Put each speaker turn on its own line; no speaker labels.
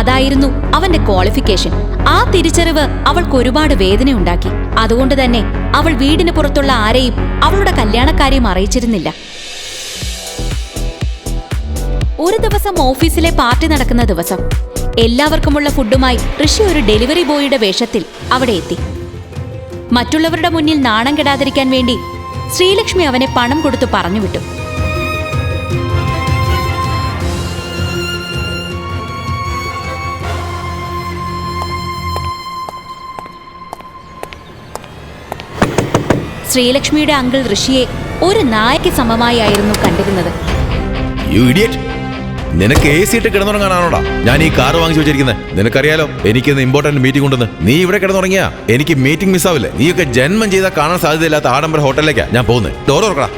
അതായിരുന്നു അവന്റെ ക്വാളിഫിക്കേഷൻ. ആ തിരിച്ചറിവ് അവൾക്ക് ഒരുപാട് വേദനയുണ്ടാക്കി. അതുകൊണ്ട് തന്നെ അവൾ വീടിന് പുറത്തുള്ള ആരെയും അവളുടെ കല്യാണക്കാരെയും അറിയിച്ചിരുന്നില്ല. ഒരു ദിവസം ഓഫീസിലെ പാർട്ടി നടക്കുന്ന ദിവസം എല്ലാവർക്കുമുള്ള ഫുഡുമായി ഋഷി ഒരു ഡെലിവറി ബോയിയുടെ വേഷത്തിൽ അവിടെ എത്തി. മറ്റുള്ളവരുടെ മുന്നിൽ നാണം കെടാതിരിക്കാൻ വേണ്ടി ശ്രീലക്ഷ്മി അവനെ പണം കൊടുത്തു പറഞ്ഞുവിട്ടു. ശ്രീലക്ഷ്മിയുടെ അങ്കിൾ ഋഷിയെ ഒരു നായയ്ക്ക് സമമായായിരുന്നു കണ്ടിരുന്നത്.
നിനക്ക് AC ഇട്ട് കിടന്നുറങ്ങാനാണോടാ ഞാൻ ഈ കാർ വാങ്ങിച്ചു വെച്ചിരിക്കുന്നത്? നിനക്കറിയാലോ എനിക്കിന്ന് ഇമ്പോർട്ടന്റ് മീറ്റിംഗ് ഉണ്ടെന്ന്. നീ ഇവിടെ കിടന്നുറങ്ങിയാ എനിക്ക് മീറ്റിംഗ് മിസ്സാവില്ലേ? നീയൊക്കെ ജന്മം ചെയ്താൽ കാണാൻ സാധ്യതയില്ലാത്ത ആഡംബര ഹോട്ടലിലേക്കാ ഞാൻ പോകുന്നത്. ഡോർ തുറക്കടാ.